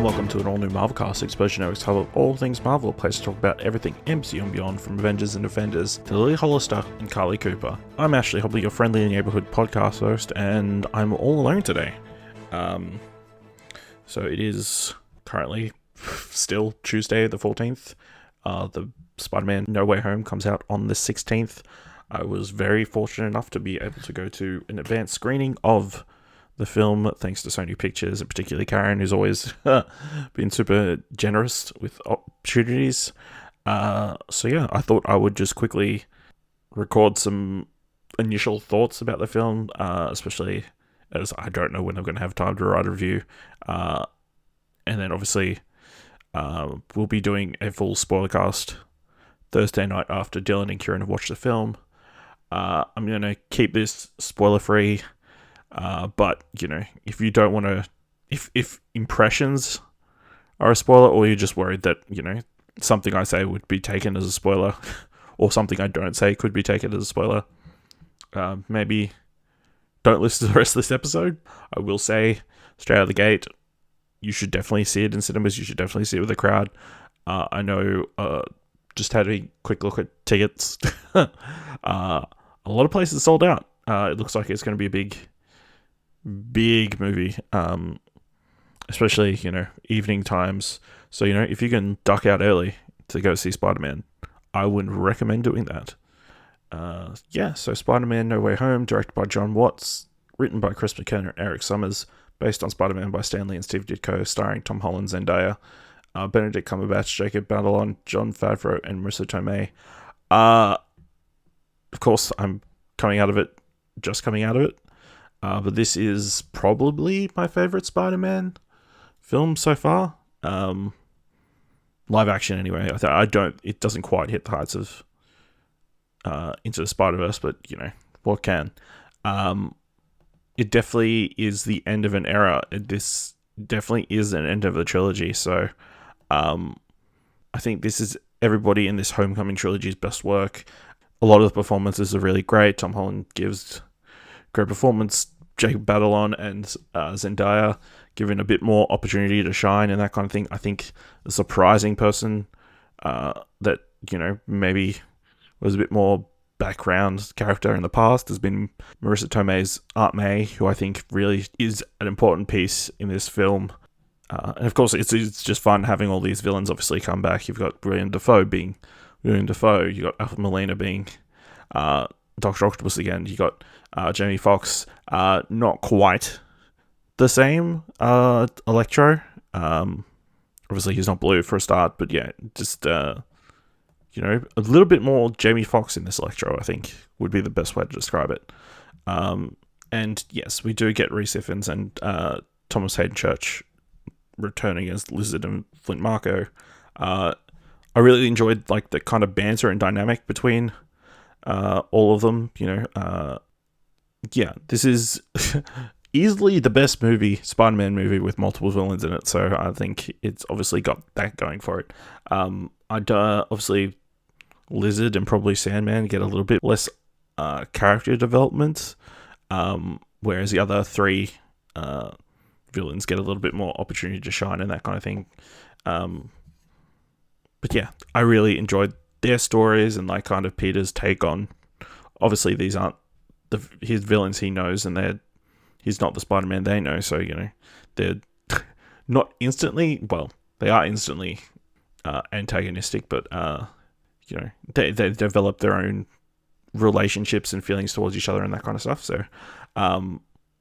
welcome to an all-new Marvelcast Exposure Network's hub of all things Marvel, a place to talk about everything MCU and beyond, from Avengers and Defenders to Lily Hollister and Carly Cooper. I'm Ashley Hobley, your friendly neighborhood podcast host, and I'm all alone today. So it is currently still Tuesday the 14th. The Spider-Man No Way Home comes out on the 16th. I was very fortunate enough to be able to go to an advanced screening of the film, thanks to Sony Pictures, and particularly Karen, who's always been super generous with opportunities. So yeah, I thought I would just quickly record some initial thoughts about the film, especially as I don't know when I'm going to have time to write a review. And then obviously we'll be doing a full spoiler cast Thursday night after Dylan and Kieran have watched the film. I'm going to keep this spoiler free. But, you know, if you don't want to, if impressions are a spoiler, or you're just worried that, you know, something I say would be taken as a spoiler, or something I don't say could be taken as a spoiler, maybe don't listen to the rest of this episode. I will say, straight out of the gate, you should definitely see it in cinemas, you should definitely see it with a crowd. I know, just had a quick look at tickets. A lot of places sold out. It looks like it's going to be a big movie, especially, you know, evening times. So, you know, if you can duck out early to go see Spider-Man, I would recommend doing that. So Spider-Man No Way Home, directed by Jon Watts, written by Chris McKenna and Erik Sommers, based on Spider-Man by Stan Lee and Steve Ditko, starring Tom Holland, Zendaya, Benedict, Cumberbatch, Jacob Batalon, Jon Favreau, and Marisa Tomei. Of course, I'm coming out of it. But this is probably my favorite Spider-Man film so far. Live action, anyway. It doesn't quite hit the heights of Into the Spider-Verse, but, you know, what can? It definitely is the end of an era. This definitely is an end of a trilogy. So, I think this is everybody in this Homecoming trilogy's best work. A lot of the performances are really great. Tom Holland gives great performance. Jacob Batalon and Zendaya given a bit more opportunity to shine and that kind of thing. I think the surprising person that, you know, maybe was a bit more background character in the past has been Marisa Tomei's Aunt May, who I think really is an important piece in this film. And of course, it's just fun having all these villains obviously come back. You've got William Dafoe being William Dafoe. You've got Alfred Molina being Dr. Octopus again. You got Jamie Foxx, not quite the same Electro. Obviously he's not blue for a start, but yeah, just you know, a little bit more Jamie Foxx in this Electro, I think, would be the best way to describe it. And yes, we do get Rhys Ifans and Thomas Hayden Church returning as Lizard and Flint Marko. I really enjoyed like the kind of banter and dynamic between all of them, you know. This is easily the best Spider-Man movie with multiple villains in it, so I think it's obviously got that going for it. Obviously Lizard and probably Sandman get a little bit less character development, whereas the other three villains get a little bit more opportunity to shine and that kind of thing. But yeah, I really enjoyed their stories and like kind of Peter's take on, obviously these aren't his villains he knows, and he's not the Spider-Man they know, so, you know, they're not instantly, well, they are instantly antagonistic, but you know, they develop their own relationships and feelings towards each other and that kind of stuff. So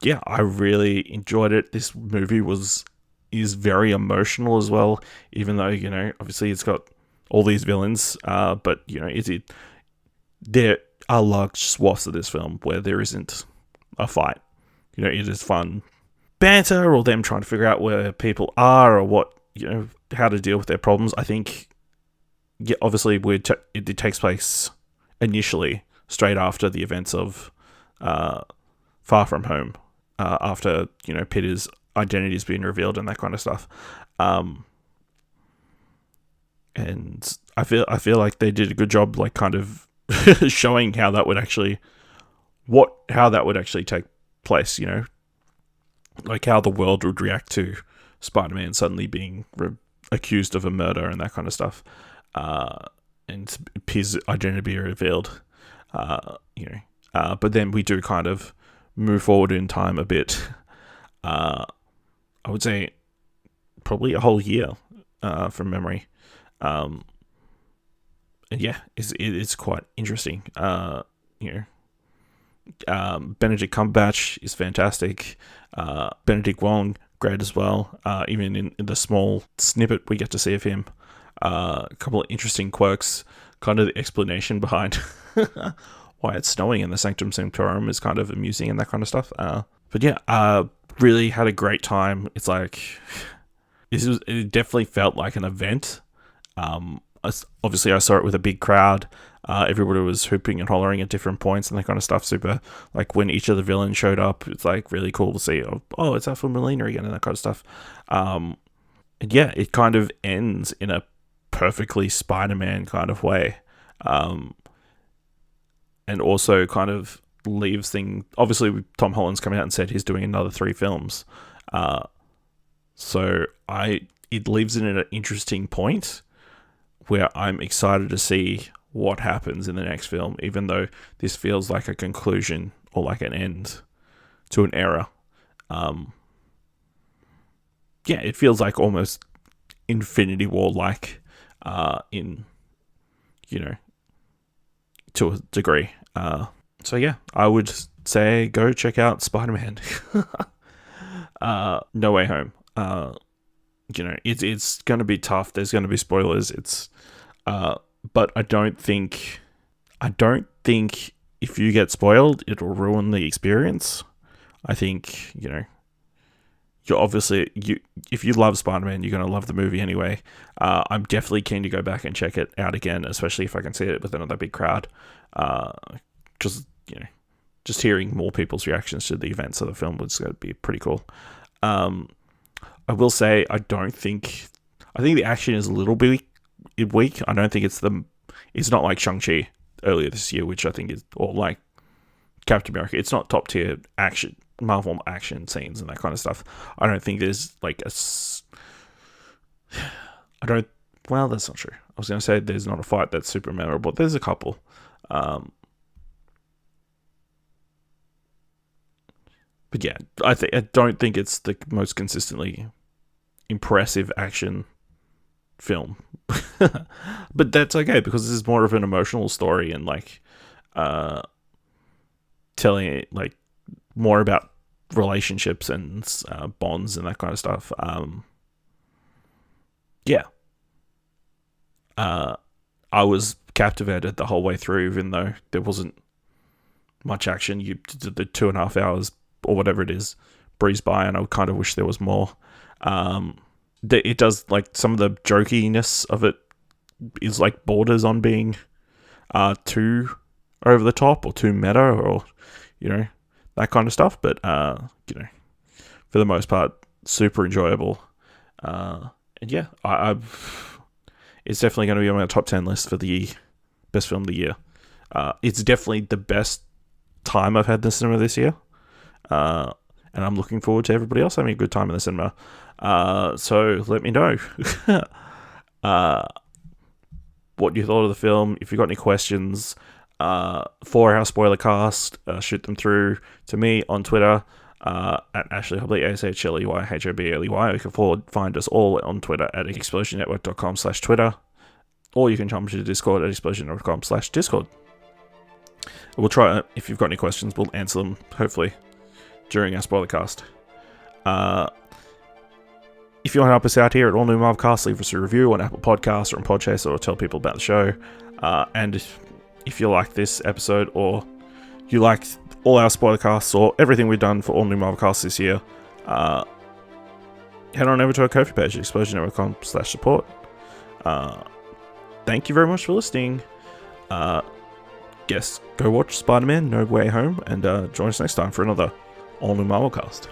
yeah, I really enjoyed it. This movie is very emotional as well, even though, you know, obviously it's got all these villains, but, you know, there are large swaths of this film where there isn't a fight. You know, it is fun banter, or them trying to figure out where people are, or what, you know, how to deal with their problems. I think, yeah, obviously it takes place initially straight after the events of Far From Home, after, you know, Peter's identity has been revealed and that kind of stuff. And I feel like they did a good job, like, kind of showing how that would actually take place, you know, like how the world would react to Spider-Man suddenly being accused of a murder and that kind of stuff, and his identity be revealed. But then we do kind of move forward in time a bit. I would say probably a whole year from memory. And yeah, it's quite interesting. Benedict Cumberbatch is fantastic. Benedict Wong, great as well. Even in the small snippet we get to see of him, a couple of interesting quirks. Kind of the explanation behind why it's snowing in the Sanctum Sanctorum is kind of amusing and that kind of stuff. But yeah, really had a great time. It's like it definitely felt like an event. Obviously, I saw it with a big crowd. Everybody was hooping and hollering at different points and that kind of stuff. Super, like when each of the villains showed up, it's like really cool to see. Oh, it's Alpha Molina again and that kind of stuff. And yeah, it kind of ends in a perfectly Spider-Man kind of way. And also kind of leaves things... Obviously, Tom Holland's come out and said he's doing another 3 films. So it leaves it at an interesting point where I'm excited to see what happens in the next film, even though this feels like a conclusion or like an end to an era. Yeah, it feels like almost Infinity War-like to a degree. So yeah, I would say go check out Spider-Man. No Way Home. It's going to be tough. There's going to be spoilers. But I don't think if you get spoiled, it'll ruin the experience. I think, you're obviously, if you love Spider-Man, you're going to love the movie anyway. I'm definitely keen to go back and check it out again, especially if I can see it with another big crowd. Just hearing more people's reactions to the events of the film was going to be pretty cool. I will say, I think the action is a little bit weak. I don't think it's not like Shang-Chi earlier this year, which I think is, or like Captain America. It's not top tier action, Marvel action scenes and that kind of stuff. I don't think there's like well, that's not true. I was going to say there's not a fight that's super memorable. There's a couple. But yeah, I don't think it's the most consistently impressive action film. But that's okay, because this is more of an emotional story and like telling it like more about relationships and bonds and that kind of stuff. Yeah. I was captivated the whole way through, even though there wasn't much action. The 2.5 hours or whatever it is breezed by, and I kind of wish there was more. It does, like, some of the jokiness of it is like borders on being too over the top or too meta, or that kind of stuff. But for the most part, super enjoyable. And yeah, it's definitely going to be on my top 10 list for the best film of the year. It's definitely the best time I've had in the cinema this year. And I'm looking forward to everybody else having a good time in the cinema. So let me know what you thought of the film. If you've got any questions for our spoiler cast, shoot them through to me on Twitter at Ashley Hobley, ASHLEYHOBLEY. You can find us all on Twitter at explosionnetwork.com/Twitter, or you can jump to the Discord at explosionnetwork.com/Discord. We'll try, if you've got any questions, we'll answer them, hopefully, during our spoiler cast. If you want to help us out here at All New Marvelcast, leave us a review on Apple Podcasts or on Podchaser, or tell people about the show. And if you like this episode, or you like all our spoiler casts, or everything we've done for All New Marvelcast this year, head on over to our Ko-fi page at explosionnetwork.com/support. Thank you very much for listening. Yes, go watch Spider-Man No Way Home, and join us next time for another All New Marvelcast.